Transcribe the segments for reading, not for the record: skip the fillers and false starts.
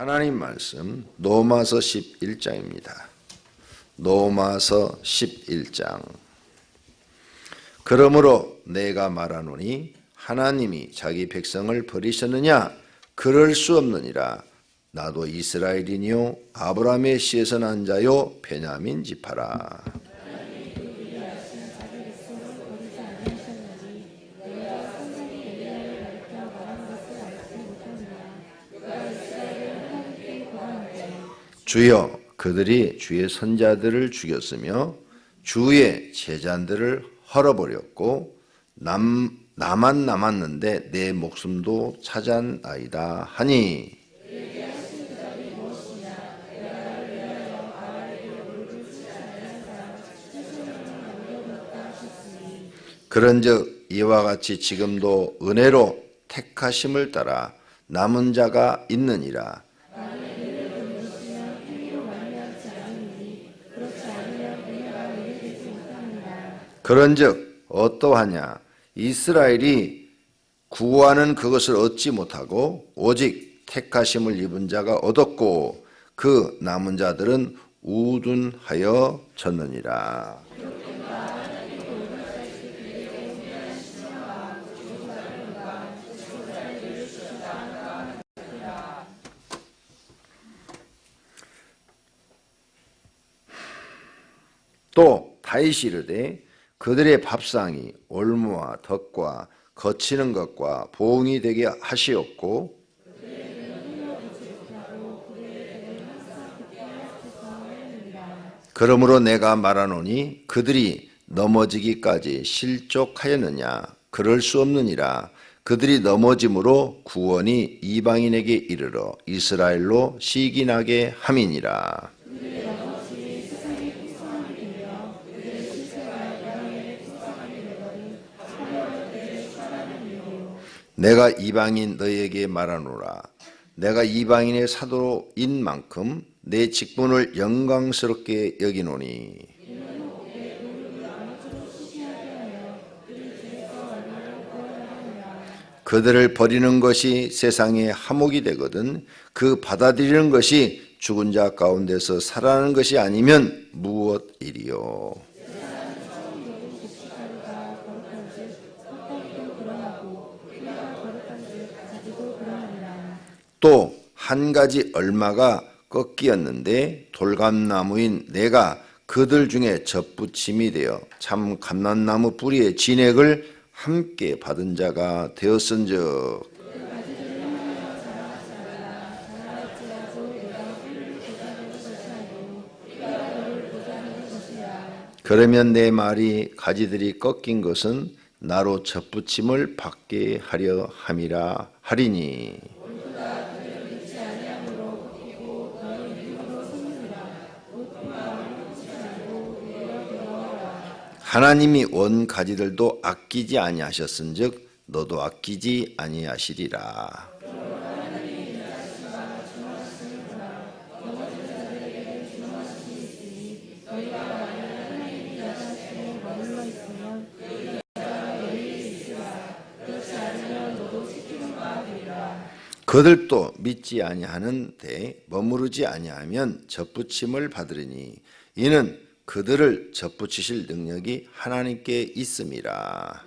하나님 말씀 로마서 11장입니다. 로마서 11장. 그러므로 내가 말하노니 하나님이 자기 백성을 버리셨느냐? 그럴 수 없느니라. 나도 이스라엘이니요 아브라함의 씨에서 난 자요 베냐민 지파라. 주여, 그들이 주의 선자들을 죽였으며 주의 제자들을 헐어버렸고 나만 남았는데 내 목숨도 찾았나이다 하니, 그런즉 이와 같이 지금도 은혜로 택하심을 따라 남은 자가 있느니라. 그런즉 어떠하냐? 이스라엘이 구하는 그것을 얻지 못하고 오직 택하심을 입은 자가 얻었고 그 남은 자들은 우둔하여 졌느니라. 또 다윗이 이르되 그들의 밥상이 올무와 덕과 거치는 것과 보응이 되게 하시옵고 그러므로 내가 말하노니 그들이 넘어지기까지 실족하였느냐? 그럴 수 없느니라. 그들이 넘어짐으로 구원이 이방인에게 이르러 이스라엘로 시기나게 함이니라. 내가 이방인 너희에게 말하노라. 내가 이방인의 사도인 만큼 내 직분을 영광스럽게 여기노니 그들을 버리는 것이 세상의 화목이 되거든 그 받아들이는 것이 죽은 자 가운데서 살아나는 것이 아니면 무엇이리요. 또 한 가지 얼마가 꺾이었는데 돌감나무인 내가 그들 중에 젖붙임이 되어 참 감람나무 뿌리의 진액을 함께 받은 자가 되었은즉 그러면 내 말이 가지들이 꺾인 것은 나로 젖붙임을 받게 하려 함이라 하리니 하나님이 원 가지들도 아끼지 아니하셨은즉 너도 아끼지 아니하시리라. 그들도 믿지 아니하는데 머무르지 아니하면 젖붙임을 받으리니 이는 그들을 젖붙이실 능력이 하나님께 있음이라.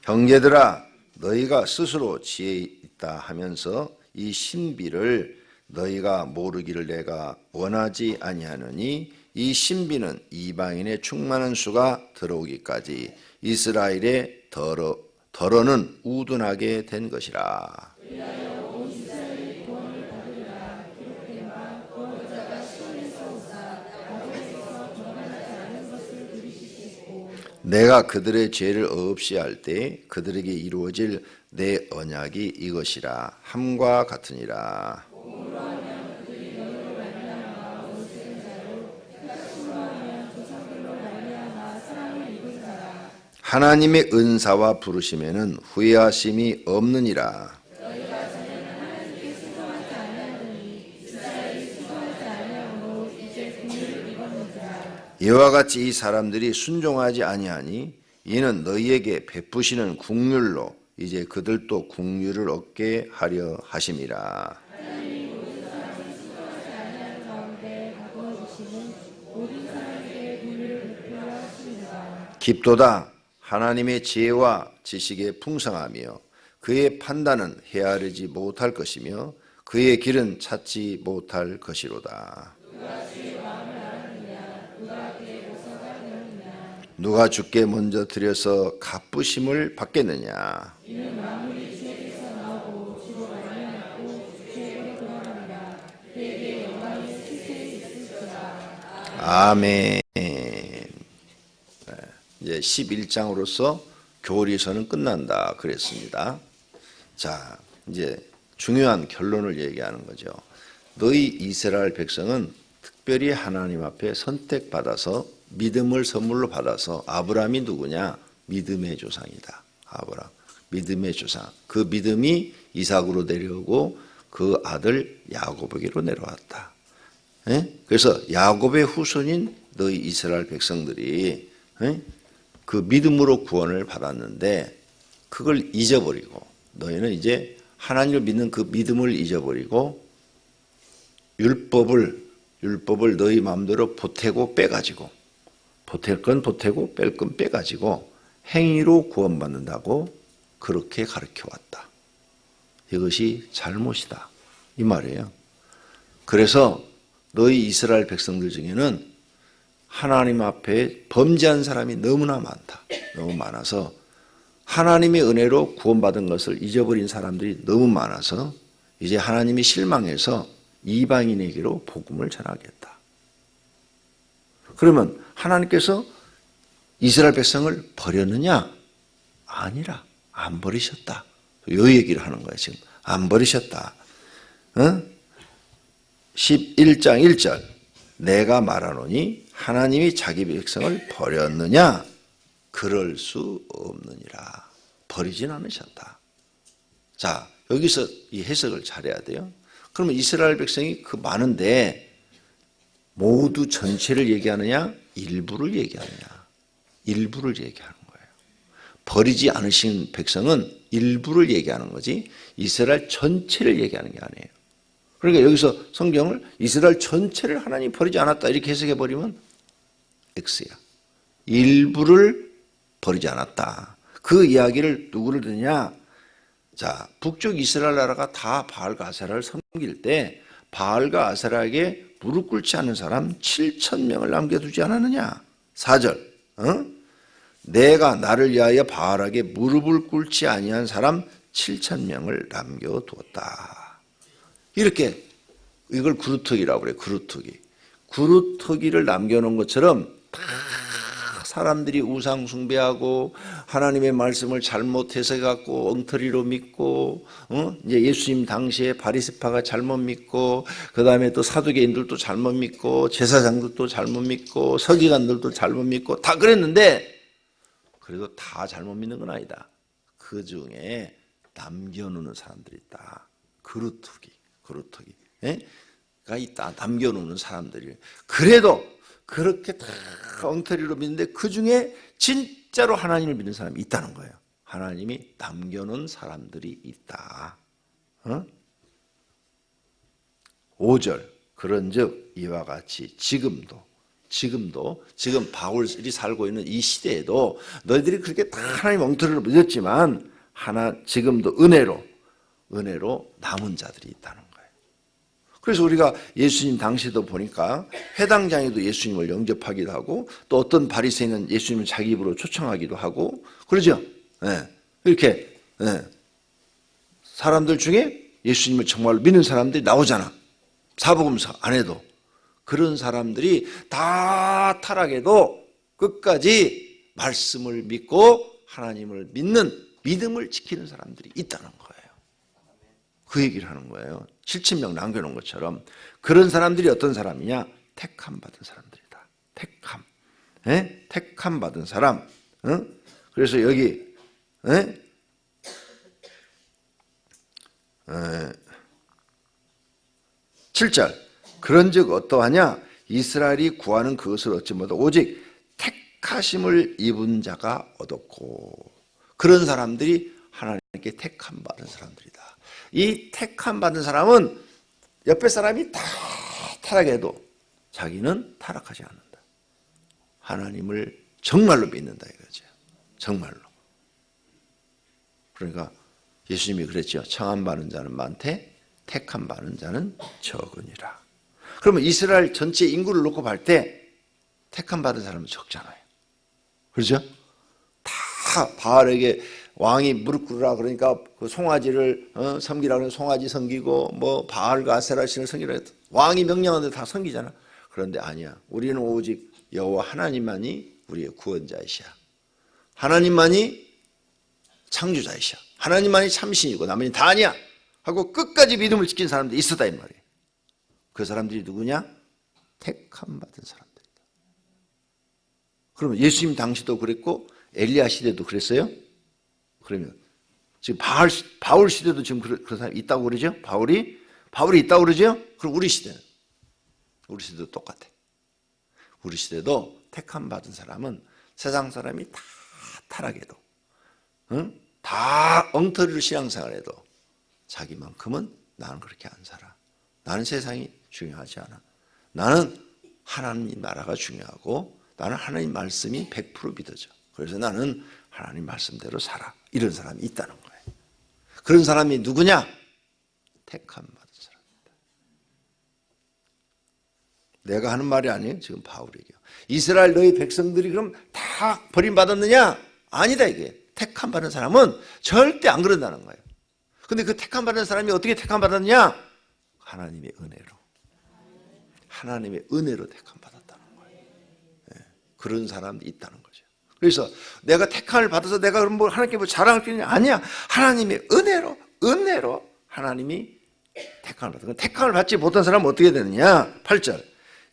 형제들아, 너희가 스스로 지혜 있다 하면서 이 신비를 너희가 모르기를 내가 원하지 아니하느니 이 신비는 이방인의 충만한 수가 들어오기까지 이스라엘의 더러는 우둔하게 된 것이라. 내가 그들의 죄를 없이 할 때 그들에게 이루어질 내 언약이 이것이라 함과 같으니라. 하나님의 은사와 부르심에는 후회하심이 없느니라. 이와 같이 이 사람들이 순종하지 아니하니 이는 너희에게 베푸시는 국률로 이제 그들도 국률을 얻게 하려 하심이라. 깊도다. 하나님의 지혜와 지식에 풍성하며 그의 판단은 헤아리지 못할 것이며 그의 길은 찾지 못할 것이로다. 누가 주께 먼저 드려서 갚으심을 받겠느냐? 아멘. 이제 11장으로서 교리서는 끝난다 그랬습니다. 자, 이제 중요한 결론을 얘기하는 거죠. 너희 이스라엘 백성은 특별히 하나님 앞에 선택받아서 믿음을 선물로 받아서 아브라함이 누구냐? 믿음의 조상이다. 아브라함, 믿음의 조상. 그 믿음이 이삭으로 내려오고 그 아들 야곱에게로 내려왔다. 그래서 야곱의 후손인 너희 이스라엘 백성들이 그 믿음으로 구원을 받았는데 그걸 잊어버리고 너희는 이제 하나님을 믿는 그 믿음을 잊어버리고 율법을 너희 마음대로 보태고 빼가지고 보탤 건 보태고 뺄 건 빼가지고 행위로 구원받는다고 그렇게 가르쳐왔다. 이것이 잘못이다 이 말이에요. 그래서 너희 이스라엘 백성들 중에는 하나님 앞에 범죄한 사람이 너무나 많다. 너무 많아서 하나님의 은혜로 구원받은 것을 잊어버린 사람들이 너무 많아서 이제 하나님이 실망해서 이방인에게로 복음을 전하겠다. 그러면 하나님께서 이스라엘 백성을 버렸느냐? 아니라 안 버리셨다. 요 얘기를 하는 거예요. 지금 안 버리셨다. 11장 1절 내가 말하노니 하나님이 자기 백성을 버렸느냐? 그럴 수 없느니라. 버리진 않으셨다. 자, 여기서 이 해석을 잘해야 돼요. 그러면 이스라엘 백성이 그 많은데 모두 전체를 얘기하느냐? 일부를 얘기하느냐? 일부를 얘기하는 거예요. 버리지 않으신 백성은 일부를 얘기하는 거지 이스라엘 전체를 얘기하는 게 아니에요. 그러니까 여기서 성경을 이스라엘 전체를 하나님이 버리지 않았다 이렇게 해석해 버리면 X야. 일부를 버리지 않았다. 그 이야기를 누구를 듣냐? 자, 북쪽 이스라엘 나라가 다 바알과 아세라를 섬길 때 바알과 아세라에게 무릎 꿇지 않는 사람 7,000명을 남겨두지 않았느냐? 4절 내가 나를 위하여 바알에게 무릎을 꿇지 아니한 사람 7,000명을 남겨두었다. 이렇게 이걸 그루터기라고 그래요. 그루터기를 남겨놓은 것처럼 다 사람들이 우상 숭배하고 하나님의 말씀을 잘못 해석해갖고 엉터리로 믿고 이제 예수님 당시에 바리새파가 잘못 믿고 그 다음에 또 사두개인들도 잘못 믿고 제사장들도 잘못 믿고 서기관들도 잘못 믿고 다 그랬는데 그래도 다 잘못 믿는 건 아니다. 그 중에 남겨놓는 사람들이 있다. 그루터기가 있다. 남겨놓는 사람들이 그래도 그렇게 다 엉터리로 믿는데 그 중에 진짜로 하나님을 믿는 사람이 있다는 거예요. 하나님이 남겨놓은 사람들이 있다. 5절 그런즉 이와 같이 지금 바울이 살고 있는 이 시대에도 너희들이 그렇게 다 하나님 엉터리로 믿었지만 지금도 은혜로 남은 자들이 있다는 거예요. 그래서 우리가 예수님 당시에도 보니까 회당장에도 예수님을 영접하기도 하고 또 어떤 바리새인은 예수님을 자기 입으로 초청하기도 하고 그러죠. 이렇게 사람들 중에 예수님을 정말로 믿는 사람들이 나오잖아. 사복음서 안에도 그런 사람들이 다 타락해도 끝까지 말씀을 믿고 하나님을 믿는 믿음을 지키는 사람들이 있다는 거예요. 그 얘기를 하는 거예요. 7,000명 남겨놓은 것처럼 그런 사람들이 어떤 사람이냐? 택함 받은 사람들이다. 택함 받은 사람. 그래서 여기 7절 그런즉 어떠하냐? 이스라엘이 구하는 그것을 얻지 못하고 오직 택하심을 입은 자가 얻었고, 그런 사람들이 하나님께 택함 받은 사람들이다. 이 택함 받은 사람은 옆에 사람이 다 타락해도 자기는 타락하지 않는다. 하나님을 정말로 믿는다 이거죠. 정말로. 그러니까 예수님이 그랬죠. 청함 받은 자는 많되 택함 받은 자는 적으니라. 그러면 이스라엘 전체 인구를 놓고 볼 때 택함 받은 사람은 적잖아요. 그렇죠? 다 바알에게 왕이 무릎 꿇으라 그러니까 그 송아지를 섬기라 그러면 송아지 섬기고 뭐 바알과 아세라 신을 섬기라 했다. 왕이 명령하는데 다 섬기잖아. 그런데 아니야. 우리는 오직 여호와 하나님만이 우리의 구원자이시야. 하나님만이 창조자이시야. 하나님만이 참신이고 나머지는 다 아니야 하고 끝까지 믿음을 지킨 사람들이 있었다 이 말이에요. 그 사람들이 누구냐? 택함 받은 사람들이다. 그러면 예수님 당시도 그랬고 엘리야 시대도 그랬어요? 그러면 지금 바울 시대도 지금 그런 사람이 있다고 그러죠? 바울이 있다고 그러죠? 그럼 우리 시대도 똑같아. 우리 시대도 택함 받은 사람은 세상 사람이 다 타락해도, 다 엉터리로 신앙생활해도 자기만큼은 나는 그렇게 안 살아. 나는 세상이 중요하지 않아. 나는 하나님 나라가 중요하고 나는 하나님 말씀이 100% 믿어져. 그래서 나는 하나님 말씀대로 살아. 이런 사람이 있다는 거예요. 그런 사람이 누구냐? 택함 받은 사람입니다. 내가 하는 말이 아니에요. 지금 바울에게. 이스라엘 너희 백성들이 그럼 다 버림받았느냐? 아니다 이게. 택함 받은 사람은 절대 안 그런다는 거예요. 근데 그 택함 받은 사람이 어떻게 택함 받았냐? 하나님의 은혜로. 하나님의 은혜로 택함 받았다는 거예요. 네. 그런 사람이 있다는 거죠. 그래서 내가 택함을 받아서 내가 그럼 뭐 하나님께 뭐 자랑할 게 있냐? 아니야. 하나님의 은혜로 하나님이 택함을 받았다. 택함을 받지 못한 사람은 어떻게 되느냐? 8절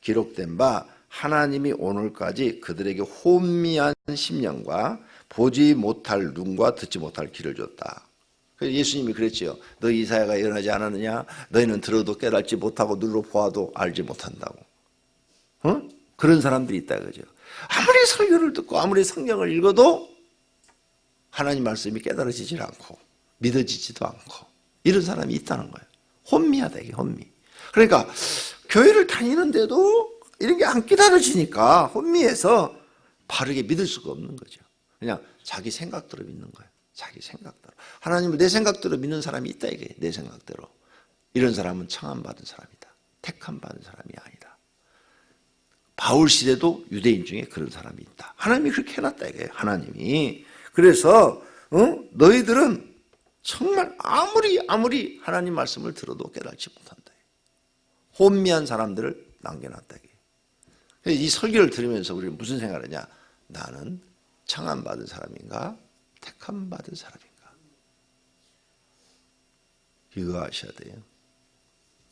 기록된 바 하나님이 오늘까지 그들에게 혼미한 심령과 보지 못할 눈과 듣지 못할 귀를 줬다. 예수님이 그랬지요. 너 이사야가 예언하지 않았느냐? 너희는 들어도 깨닫지 못하고 눈으로 보아도 알지 못한다고. 그런 사람들이 있다 그죠. 아무리 설교를 듣고 아무리 성경을 읽어도 하나님 말씀이 깨달아지질 않고 믿어지지도 않고 이런 사람이 있다는 거예요. 혼미하다 이게 혼미. 그러니까 교회를 다니는데도 이런 게 안 깨달아지니까 혼미해서 바르게 믿을 수가 없는 거죠. 그냥 자기 생각대로 믿는 거예요. 자기 생각대로. 하나님을 내 생각대로 믿는 사람이 있다 이게. 내 생각대로. 이런 사람은 청함 받은 사람이다. 택함 받은 사람이 아니다. 바울 시대도 유대인 중에 그런 사람이 있다. 하나님이 그렇게 해놨다 이게. 하나님이. 그래서 너희들은 정말 아무리 하나님 말씀을 들어도 깨닫지 못한다. 혼미한 사람들을 남겨놨다 이게. 이 설교를 들으면서 우리는 무슨 생각을 하냐? 나는 청함 받은 사람인가? 택함 받은 사람인가? 이거 아셔야 돼요.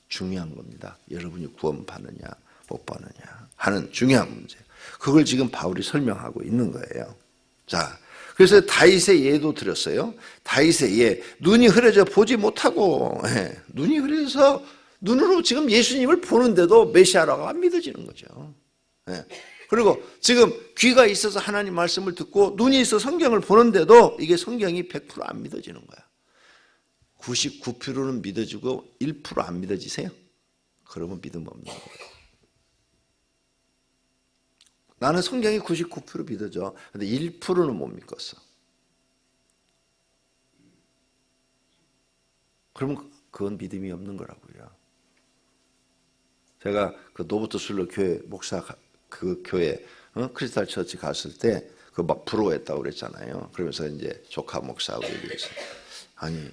중요한 겁니다. 여러분이 구원 받느냐 못 받느냐 하는 중요한 문제. 그걸 지금 바울이 설명하고 있는 거예요. 자, 그래서 다윗의 예도 드렸어요. 다윗의 예, 눈이 흐려져 보지 못하고 눈이 흐려서 눈으로 지금 예수님을 보는데도 메시아라고 안 믿어지는 거죠. 그리고 지금 귀가 있어서 하나님 말씀을 듣고 눈이 있어 성경을 보는데도 이게 성경이 100% 안 믿어지는 거야. 99%는 믿어지고 1% 안 믿어지세요? 그러면 믿음 없는 거예요. 나는 성경이 99% 믿어져. 근데 1%는 못 믿겠어. 그러면 그건 믿음이 없는 거라고요. 제가 그 노버트 술러 교회 목사 그 교회 크리스탈 처치 갔을 때 그 막 부러워했다고 그랬잖아요. 그러면서 이제 조카 목사하고 얘기해서 아니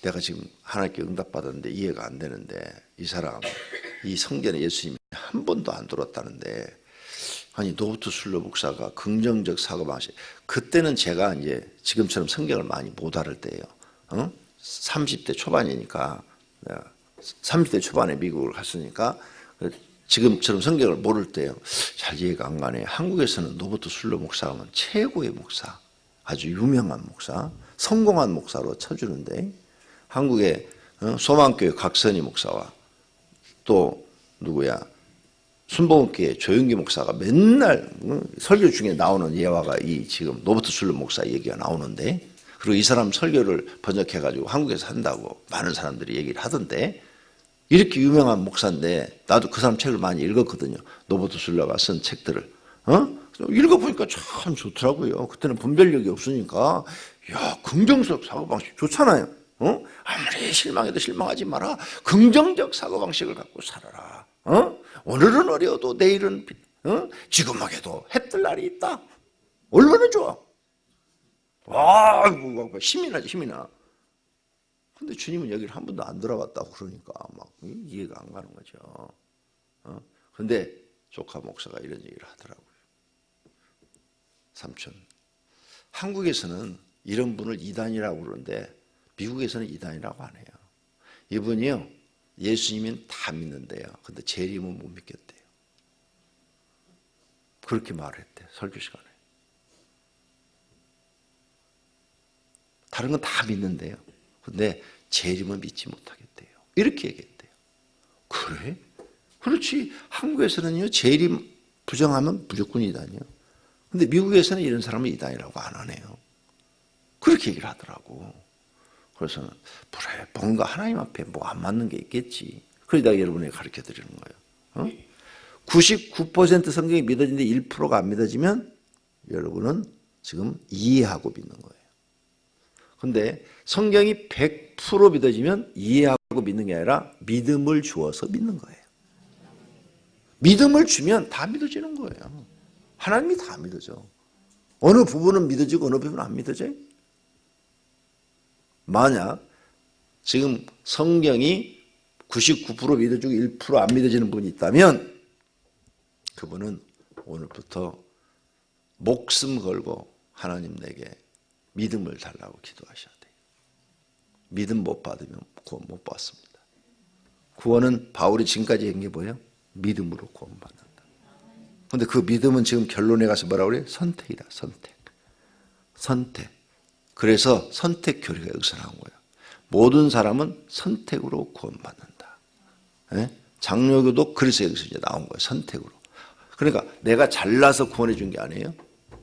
내가 지금 하나님께 응답받았는데 이해가 안 되는데 이 사람 이 성전에 예수님이 한 번도 안 들었다는데 아니 노버트 술러 목사가 긍정적 사고방식 그때는 제가 이제 지금처럼 성경을 많이 못 알을 때예요. 30대 초반이니까 30대 초반에 미국을 갔으니까 지금처럼 성경을 모를 때요. 잘 이해가 안 가네. 한국에서는 노버트 술러 목사가 최고의 목사, 아주 유명한 목사, 성공한 목사로 쳐주는데 한국의 소망교회 각선희 목사와 또 누구야? 순복음교회 조영기 목사가 맨날 설교 중에 나오는 예화가 이 지금 노버트 술러 목사 얘기가 나오는데, 그리고 이 사람 설교를 번역해가지고 한국에서 한다고 많은 사람들이 얘기를 하던데, 이렇게 유명한 목사인데 나도 그 사람 책을 많이 읽었거든요. 노버트 술러가 쓴 책들을. 읽어보니까 참 좋더라고요. 그때는 분별력이 없으니까, 야, 긍정적 사고방식 좋잖아요. 아무리 실망해도 실망하지 마라. 긍정적 사고방식을 갖고 살아라. 오늘은 어려워도 내일은 지금하게도 해뜰 날이 있다. 얼마나 좋아. 와, 힘이 나지, 힘이 나. 근데 주님은 여기를 한 번도 안 들어갔다고 그러니까 막 이해가 안 가는 거죠. 근데 조카 목사가 이런 얘기를 하더라고요. 삼촌, 한국에서는 이런 분을 이단이라고 그러는데 미국에서는 이단이라고 안 해요. 이분이요, 예수님은 다 믿는데요. 근데 재림은 못 믿겠대요. 그렇게 말했대, 설교 시간에. 다른 건 다 믿는데요. 근데 재림은 믿지 못하겠대요. 이렇게 얘기했대요. 그래? 그렇지. 한국에서는요, 재림 부정하면 무조건 이단이요. 근데 미국에서는 이런 사람은 이단이라고 안 하네요. 그렇게 얘기를 하더라고. 그래서 그래, 뭔가 하나님 앞에 뭐 안 맞는 게 있겠지. 그러다 여러분에게 가르쳐 드리는 거예요. 99% 성경이 믿어지는데 1%가 안 믿어지면 여러분은 지금 이해하고 믿는 거예요. 근데 성경이 100% 믿어지면 이해하고 믿는 게 아니라 믿음을 주어서 믿는 거예요. 믿음을 주면 다 믿어지는 거예요. 하나님이 다 믿어져. 어느 부분은 믿어지고 어느 부분은 안 믿어져요. 만약 지금 성경이 99% 믿어지고 1% 안 믿어지는 분이 있다면 그분은 오늘부터 목숨 걸고 하나님 내게 믿음을 달라고 기도하셔야 돼요. 믿음 못 받으면 구원 못 받습니다. 구원은 바울이 지금까지 한 게 뭐예요? 믿음으로 구원받는다. 그런데 그 믿음은 지금 결론에 가서 뭐라고 그래요? 선택이다. 선택. 그래서 선택 교리가 여기서 나온 거예요. 모든 사람은 선택으로 구원받는다. 장로교도 그래서 여기서 이제 나온 거예요. 선택으로. 그러니까 내가 잘나서 구원해 준 게 아니에요.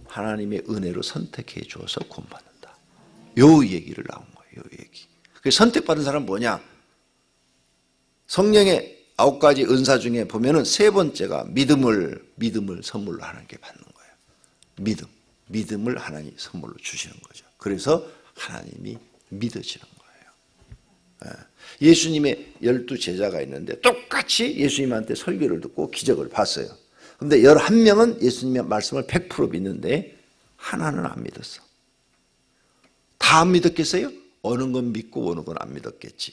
하나님의 은혜로 선택해 주어서 구원받는다. 요 얘기를 나온 거예요. 요 얘기. 그 선택받은 사람은 뭐냐? 성령의 9가지 은사 중에 보면은 세 번째가 믿음을 선물로 하나님께 받는 거예요. 믿음을 하나님이 선물로 주시는 거죠. 그래서 하나님이 믿어지는 거예요. 예수님의 12제자가 있는데 똑같이 예수님한테 설교를 듣고 기적을 봤어요. 그런데 11명은 예수님의 말씀을 100% 믿는데 하나는 안 믿었어. 다 안 믿었겠어요? 어느 건 믿고 어느 건 안 믿었겠지.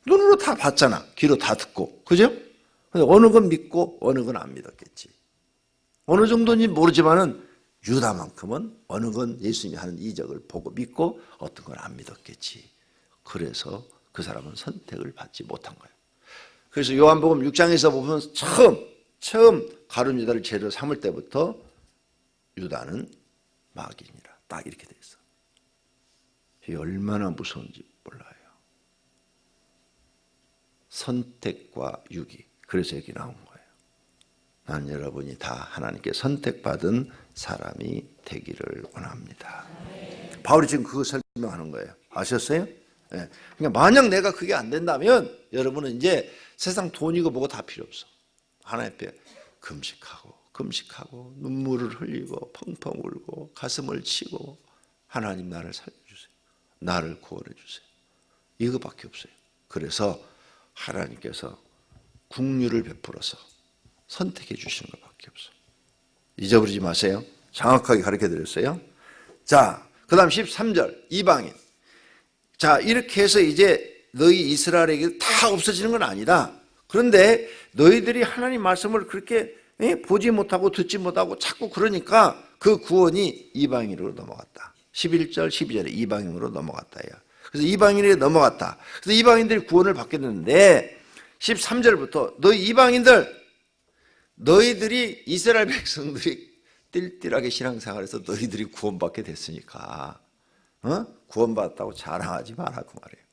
눈으로 다 봤잖아. 귀로 다 듣고. 그죠? 근데 어느 건 믿고 어느 건 안 믿었겠지. 어느 정도인지 모르지만은 유다만큼은 어느 건 예수님이 하는 이적을 보고 믿고 어떤 건 안 믿었겠지. 그래서 그 사람은 선택을 받지 못한 거예요. 그래서 요한복음 6장에서 보면 처음 가룟 유다를 죄로 삼을 때부터 유다는 마귀니라. 딱 이렇게 돼 있어. 이게 얼마나 무서운지 몰라요. 선택과 유기. 그래서 여기 나온 거예요. 난 여러분이 다 하나님께 선택받은 사람이 되기를 원합니다. 바울이 지금 그거 설명하는 거예요. 아셨어요? 네. 그러니까 만약 내가 그게 안 된다면 여러분은 이제 세상 돈이고 뭐고 다 필요 없어. 하나님 앞에 금식하고 눈물을 흘리고 펑펑 울고 가슴을 치고 하나님 나를 살려주세요. 나를 구원해 주세요. 이거밖에 없어요. 그래서 하나님께서 긍휼을 베풀어서 선택해 주시는 것밖에 없어요. 잊어버리지 마세요. 정확하게 가르쳐 드렸어요. 자, 그 다음 13절 이방인. 자, 이렇게 해서 이제 너희 이스라엘에게 다 없어지는 건 아니다. 그런데 너희들이 하나님 말씀을 그렇게 보지 못하고 듣지 못하고 자꾸 그러니까 그 구원이 이방인으로 넘어갔다. 11절 12절에 이방인으로 넘어갔다. 그래서 이방인이 넘어갔다. 그래서 이방인들이 구원을 받게 됐는데 13절부터 너희 이방인들 너희들이 이스라엘 백성들이 띨띨하게 신앙생활해서 너희들이 구원받게 됐으니까 구원받았다고 자랑하지 마라 그 말이에요.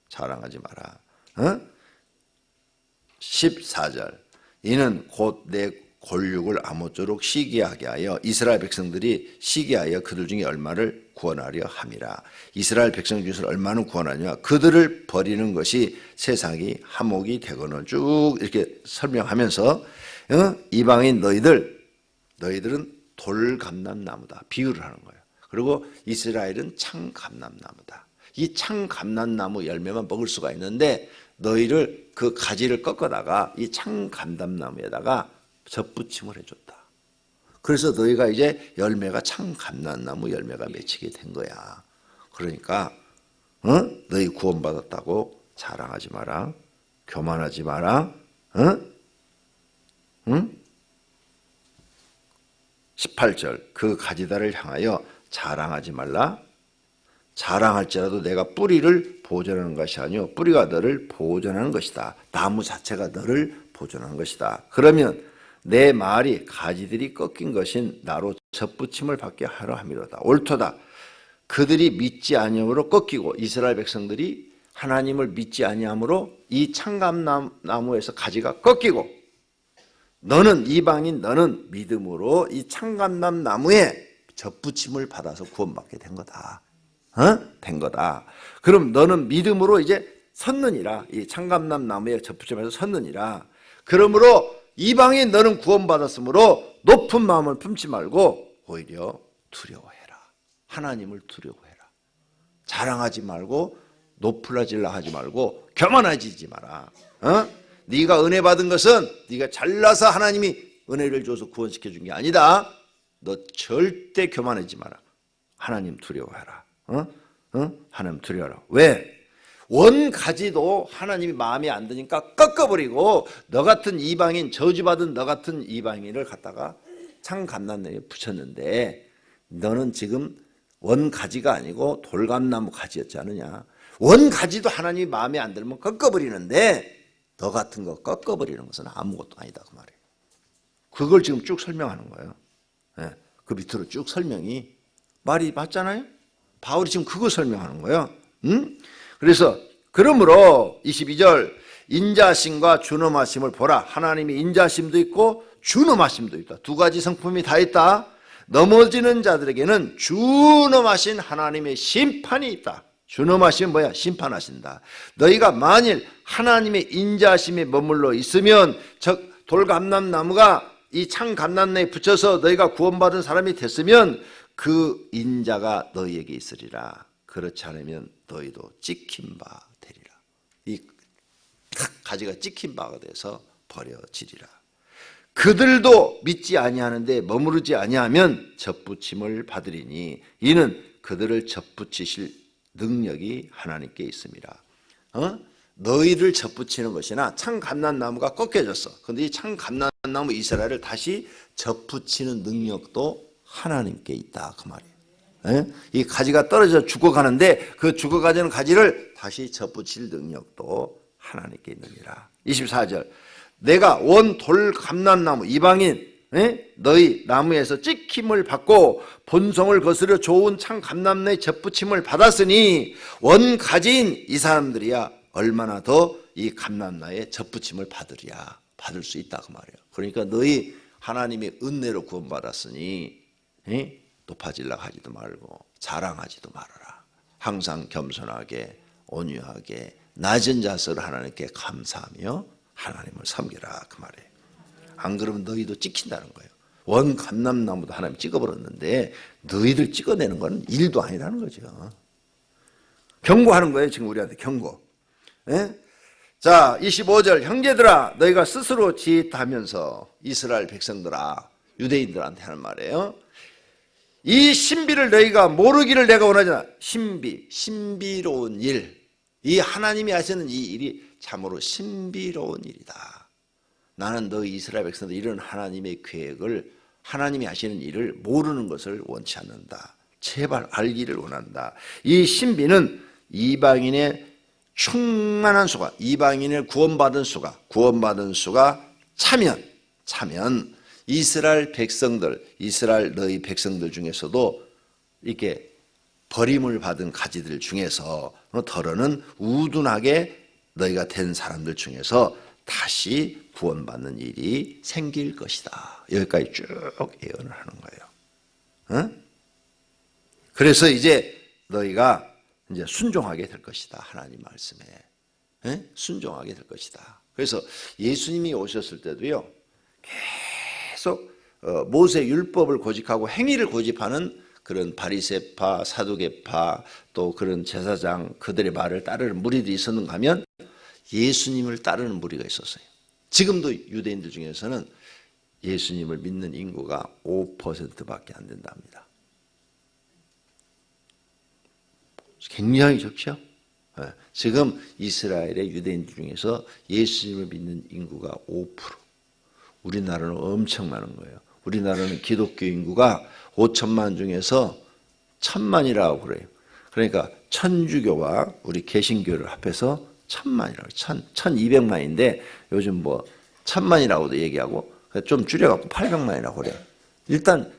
자랑하지 마라. 14절 이는 곧 내 골육을 아무쪼록 시기하게 하여 이스라엘 백성들이 시기하여 그들 중에 얼마를 구원하려 함이라. 이스라엘 백성 중에서 얼마는 구원하냐? 그들을 버리는 것이 세상이 한몫이 되거늘 쭉 이렇게 설명하면서 이방인 너희들은 돌감람나무다 비유를 하는 거예요. 그리고 이스라엘은 창감람나무다. 이 창감람나무 열매만 먹을 수가 있는데 너희를 그 가지를 꺾어다가 이 창감람나무에다가 접붙임을 해줬다. 그래서 너희가 이제 열매가 창감람나무 열매가 맺히게 된 거야. 그러니까 너희 구원받았다고 자랑하지 마라. 교만하지 마라. 18절 그 가지다를 향하여 자랑하지 말라. 자랑할지라도 내가 뿌리를 보존하는 것이 아니요 뿌리가 너를 보존하는 것이다. 나무 자체가 너를 보존하는 것이다. 그러면 내 말이 가지들이 꺾인 것인 나로 접붙임을 받게 하려 함이로다. 옳도다. 그들이 믿지 아니함으로 꺾이고 이스라엘 백성들이 하나님을 믿지 아니함으로 이 창감나무에서 가지가 꺾이고 너는 이방인 너는 믿음으로 이 창감나무에 접붙임을 받아서 구원받게 된 거다. 된 거다. 그럼 너는 믿음으로 이제 섰느니라. 이 창감나무에 접붙임해서 섰느니라. 그러므로 이방인 너는 구원받았으므로 높은 마음을 품지 말고 오히려 두려워해라. 하나님을 두려워해라. 자랑하지 말고 높으라질라 하지 말고 교만해지지 마라. 네가 은혜 받은 것은 네가 잘나서 하나님이 은혜를 줘서 구원시켜 준 게 아니다. 너 절대 교만하지 마라. 하나님 두려워해라. 하나님 두려워하라. 왜? 원가지도 하나님이 마음에 안 드니까 꺾어버리고 너 같은 이방인 저주받은 너 같은 이방인을 갖다가 창감람나무에 붙였는데 너는 지금 원가지가 아니고 돌감나무 가지였지 않느냐. 원가지도 하나님이 마음에 안 들면 꺾어버리는데 너 같은 거 꺾어버리는 것은 아무것도 아니다 그 말이에요. 그걸 지금 쭉 설명하는 거예요. 네, 그 밑으로 쭉 설명이 말이 맞잖아요. 바울이 지금 그거 설명하는 거예요. 그래서 그러므로 22절 인자심과 준엄하심을 보라. 하나님이 인자심도 있고 준엄하심도 있다. 두 가지 성품이 다 있다. 넘어지는 자들에게는 준엄하신 하나님의 심판이 있다. 준엄하시면 뭐야? 심판하신다. 너희가 만일 하나님의 인자심에 머물러 있으면 즉 돌감람나무가 이 창감람나무에 붙여서 너희가 구원받은 사람이 됐으면 그 인자가 너희에게 있으리라. 그렇지 않으면 너희도 찍힌 바 되리라. 이 가지가 찍힌 바가 돼서 버려지리라. 그들도 믿지 아니하는데 머무르지 아니하면 접붙임을 받으리니 이는 그들을 접붙이실 능력이 하나님께 있습니다. 너희를 접붙이는 것이나 창감람나무가 꺾여졌어. 그런데 이 창감람나무 이스라엘을 다시 접붙이는 능력도 하나님께 있다 그 말이에요. 이 가지가 떨어져 죽어가는데 그 죽어가는 가지를 다시 접붙일 능력도 하나님께 있느니라. 24절 내가 원 돌감람나무 이방인 너희 나무에서 찍힘을 받고 본성을 거스려 좋은 창감람나무에 접붙임을 받았으니 원가지인 이 사람들이야 얼마나 더 이 감람나무에 접붙임을 받을 수 있다 그 말이에요. 그러니까 너희 하나님의 은혜로 구원받았으니 높아지려고 하지도 말고 자랑하지도 말아라. 항상 겸손하게 온유하게 낮은 자세로 하나님께 감사하며 하나님을 섬기라 그 말이에요. 안 그러면 너희도 찍힌다는 거예요. 원 감람나무도 하나님 찍어버렸는데 너희들 찍어내는 건 일도 아니라는 거죠. 경고하는 거예요. 지금 우리한테 경고. 자 25절 형제들아 너희가 스스로 지혜하면서 이스라엘 백성들아 유대인들한테 하는 말이에요. 이 신비를 너희가 모르기를 내가 원하잖아. 신비로운 일. 이 하나님이 하시는 이 일이 참으로 신비로운 일이다. 나는 너희 이스라엘 백성들 이런 하나님의 계획을 하나님이 하시는 일을 모르는 것을 원치 않는다. 제발 알기를 원한다. 이 신비는 이방인의 충만한 수가 이방인을 구원받은 수가 차면 이스라엘 백성들 이스라엘 너희 백성들 중에서도 이렇게 버림을 받은 가지들 중에서 더러는 우둔하게 너희가 된 사람들 중에서 다시 구원받는 일이 생길 것이다. 여기까지 쭉 예언을 하는 거예요. 응? 그래서 이제 너희가 이제 순종하게 될 것이다. 하나님 말씀에. 응? 순종하게 될 것이다. 그래서 예수님이 오셨을 때도요, 계속 모세 율법을 고집하고 행위를 고집하는 그런 바리새파, 사두개파, 또 그런 제사장 그들의 말을 따르는 무리들이 있었는가 하면 예수님을 따르는 무리가 있었어요. 지금도 유대인들 중에서는 예수님을 믿는 인구가 5%밖에 안 된답니다. 굉장히 적죠? 지금 이스라엘의 유대인들 중에서 예수님을 믿는 인구가 5%. 우리나라는 엄청 많은 거예요. 우리나라는 기독교 인구가 5천만 중에서 1,000만이라고 그래요. 그러니까 천주교와 우리 개신교를 합해서 1,000만이라고, 1,200만인데 요즘 뭐 1,000만이라고도 얘기하고 좀 줄여갖고 800만이라고 그래요. 일단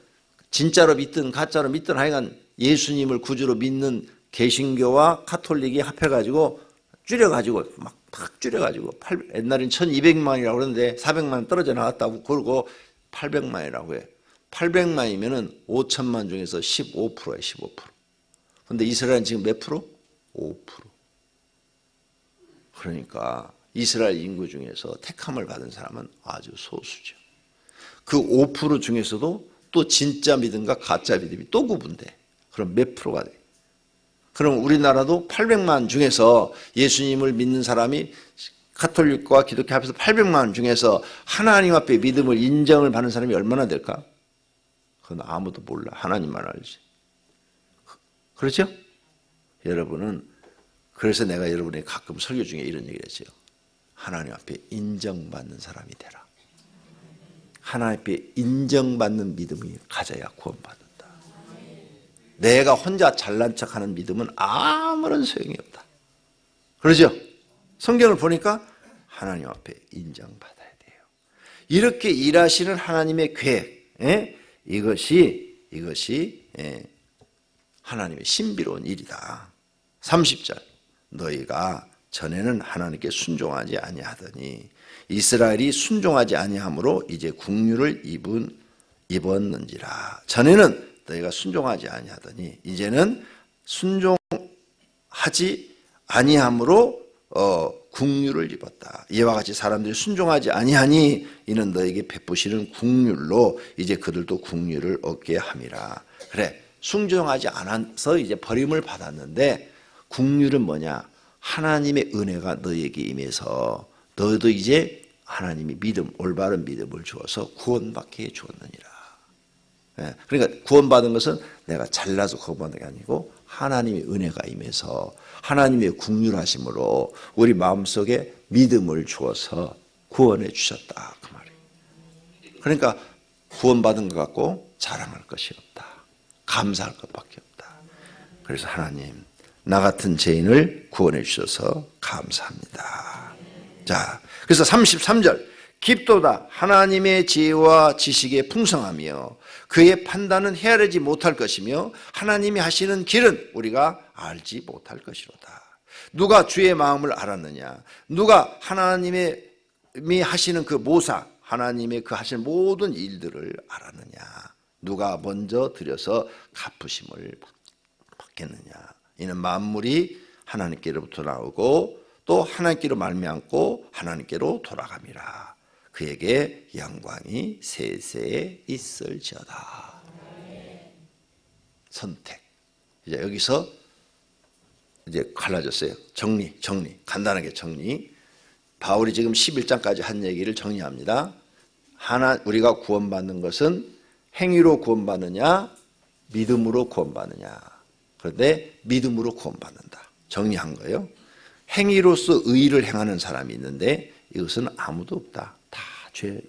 진짜로 믿든 가짜로 믿든 하여간 예수님을 구주로 믿는 개신교와 카톨릭이 합해가지고 줄여가지고 막 줄여가지고 옛날엔 1,200만이라고 그러는데 400만 떨어져 나갔다고 그러고 800만이라고 해요. 800만이면은 5천만 중에서 15%예요, 15%. 근데 이스라엘은 지금 몇 프로? 5%. 그러니까 이스라엘 인구 중에서 택함을 받은 사람은 아주 소수죠. 그 5% 중에서도 또 진짜 믿음과 가짜 믿음이 또 구분돼. 그럼 몇 프로가 돼? 그럼 우리나라도 800만 중에서 예수님을 믿는 사람이 카톨릭과 기독교 합해서 800만 중에서 하나님 앞에 믿음을 인정을 받는 사람이 얼마나 될까? 그건 아무도 몰라. 하나님만 알지. 그렇죠? 여러분은 그래서 내가 여러분에게 가끔 설교 중에 이런 얘기를 했어요. 하나님 앞에 인정받는 사람이 되라. 하나님 앞에 인정받는 믿음이 가져야 구원받는다. 내가 혼자 잘난 척하는 믿음은 아무런 소용이 없다. 그러죠? 성경을 보니까 하나님 앞에 인정받아야 돼요. 이렇게 일하시는 하나님의 계획, 이것이 하나님의 신비로운 일이다. 30절 너희가 전에는 하나님께 순종하지 아니하더니 이스라엘이 순종하지 아니함으로 이제 국류를 입었는지라. 전에는 너희가 순종하지 아니하더니 이제는 순종하지 아니함으로 국류를 입었다. 이와 같이 사람들이 순종하지 아니하니 이는 너에게 베푸시는 국률로 이제 그들도 국류를 얻게 함이라. 그래, 순종하지 않아서 이제 버림을 받았는데 국률은 뭐냐? 하나님의 은혜가 너에게 임해서 너도 이제 하나님이 믿음, 올바른 믿음을 주어서 구원받게 해주었느니라. 그러니까 구원받은 것은 내가 잘나서 구원받는 게 아니고 하나님의 은혜가 임해서 하나님의 국률하심으로 우리 마음속에 믿음을 주어서 구원해 주셨다. 그 말이에요. 그러니까 구원받은 것 같고 자랑할 것이 없다. 감사할 것밖에 없다. 그래서 하나님, 나 같은 죄인을 구원해 주셔서 감사합니다. 자, 그래서 33절 깊도다 하나님의 지혜와 지식에 풍성하며 그의 판단은 헤아리지 못할 것이며 하나님이 하시는 길은 우리가 알지 못할 것이로다. 누가 주의 마음을 알았느냐? 누가 하나님이 하시는 그 모사, 하나님의 그 하시는 모든 일들을 알았느냐? 누가 먼저 들여서 갚으심을 받겠느냐? 이는 만물이 하나님께로부터 나오고 또 하나님께로 말미암고 하나님께로 돌아감이라. 그에게 영광이 세세에 있을지어다. 선택. 이제 여기서 이제 갈라졌어요. 정리. 간단하게 정리. 바울이 지금 11장까지 한 얘기를 정리합니다. 우리가 구원받는 것은 행위로 구원받느냐, 믿음으로 구원받느냐. 그런데 믿음으로 구원받는다. 정리한 거예요. 행위로서 의를 행하는 사람이 있는데 이것은 아무도 없다. 다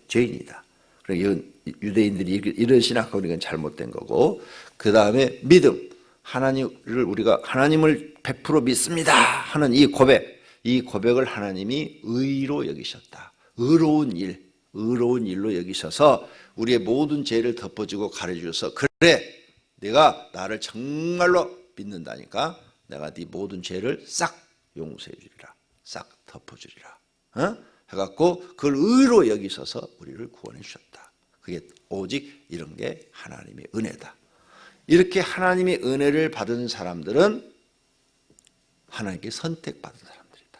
죄인이다. 이건 유대인들이 이런 신학하고 이건 잘못된 거고, 그 다음에 믿음, 우리가 하나님을 100% 믿습니다 하는 이 고백을 하나님이 의로 여기셨다. 의로운 일로 여기셔서 우리의 모든 죄를 덮어주고 가려주셔서, 그래 내가 나를 정말로 믿는다니까 내가 네 모든 죄를 싹 용서해 주리라, 싹 덮어주리라. 해갖고 그걸 의로 여기셔서 우리를 구원해 주셨다. 그게 오직 이런 게 하나님의 은혜다. 이렇게 하나님의 은혜를 받은 사람들은 하나님께 선택받은 사람들이다.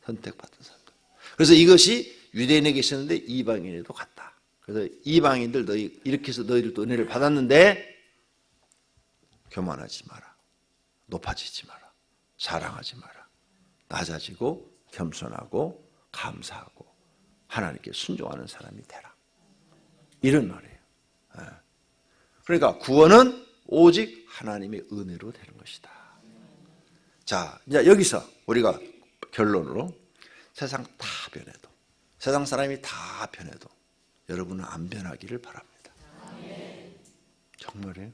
선택받은 사람들. 그래서 이것이 유대인에게 있었는데 이방인에도 갔다. 그래서 이방인들 너희 이렇게 해서 너희들도 은혜를 받았는데 교만하지 마라. 높아지지 마라. 자랑하지 마라. 낮아지고 겸손하고 감사하고 하나님께 순종하는 사람이 되라. 이런 말이에요. 그러니까 구원은 오직 하나님의 은혜로 되는 것이다. 자, 이제 여기서 우리가 결론으로 세상 다 변해도, 세상 사람이 다 변해도 여러분은 안 변하기를 바랍니다. 정말이에요.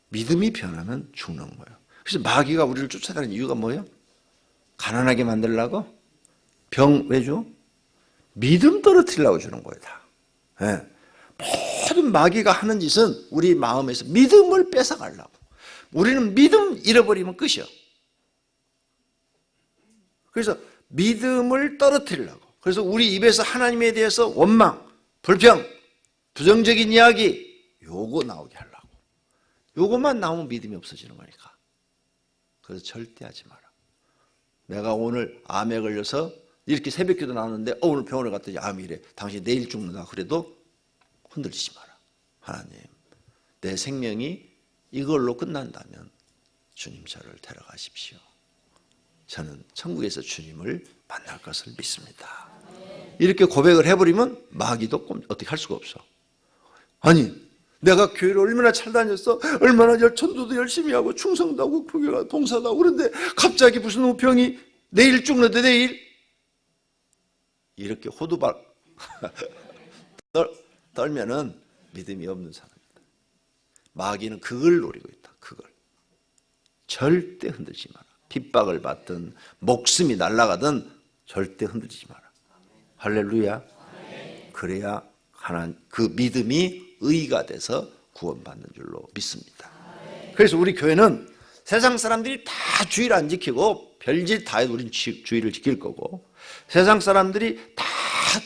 믿음이 변하면 죽는 거예요. 그래서 마귀가 우리를 쫓아다니는 이유가 뭐예요? 가난하게 만들려고? 병 왜 줘? 믿음 떨어뜨리려고 주는 거예요, 다. 네. 모든 마귀가 하는 짓은 우리 마음에서 믿음을 뺏어가려고. 우리는 믿음 잃어버리면 끝이요. 그래서 믿음을 떨어뜨리려고. 그래서 우리 입에서 하나님에 대해서 원망, 불평, 부정적인 이야기 요거 나오게 하려고. 요것만 나오면 믿음이 없어지는 거니까. 그래서 절대 하지 마라. 내가 오늘 암에 걸려서 이렇게 새벽기도 나오는데 오늘 병원에 갔더니 암이래. 당신 내일 죽는다. 그래도 흔들리지 마라. 하나님, 내 생명이 이걸로 끝난다면 주님 저를 데려가십시오. 저는 천국에서 주님을 만날 것을 믿습니다. 이렇게 고백을 해버리면 마귀도 어떻게 할 수가 없어. 아니, 내가 교회를 얼마나 잘 다녔어? 얼마나 전도도 열심히 하고 충성도 하고 교회가 봉사도 하고 그런데 갑자기 무슨 우병이 내일 죽는데 내일? 이렇게 호두박 떨면은 믿음이 없는 사람입니다. 마귀는 그걸 노리고 있다. 그걸. 절대 흔들지 마라. 핍박을 받든 목숨이 날아가든 절대 흔들지 마라. 할렐루야. 그래야 하나님 그 믿음이 의가 돼서 구원받는 줄로 믿습니다. 그래서 우리 교회는 세상 사람들이 다 주의를 안 지키고 별짓 다 해도 우리는 주의를 지킬 거고, 세상 사람들이 다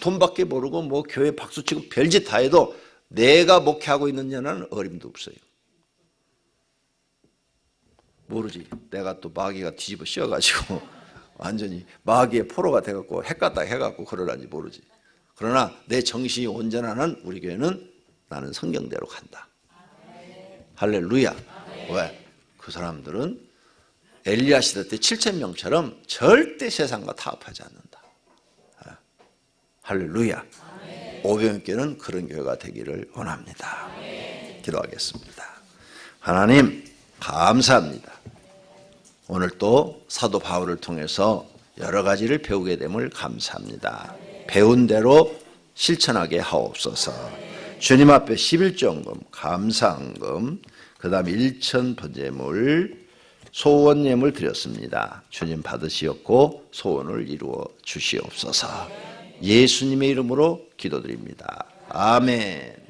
돈밖에 모르고 뭐 교회 박수치고 별짓 다 해도 내가 목회하고 있느냐는 어림도 없어요. 모르지. 내가 또 마귀가 뒤집어 씌워가지고 완전히 마귀의 포로가 돼갖고 핵같다 해갖고 그러란지 모르지. 그러나 내 정신이 온전한 우리 교회는 나는 성경대로 간다. 할렐루야. 왜? 그 사람들은 엘리야 시대 때 7,000명처럼 절대 세상과 타협하지 않는다. 할렐루야. 오병교회는 그런 교회가 되기를 원합니다. 기도하겠습니다. 하나님 감사합니다. 오늘 또 사도 바울을 통해서 여러 가지를 배우게 됨을 감사합니다. 배운 대로 실천하게 하옵소서. 주님 앞에 11조헌금, 감사헌금, 그 다음 일천번제물, 소원예물 드렸습니다. 주님 받으시었고 소원을 이루어 주시옵소서. 예수님의 이름으로 기도드립니다. 아멘.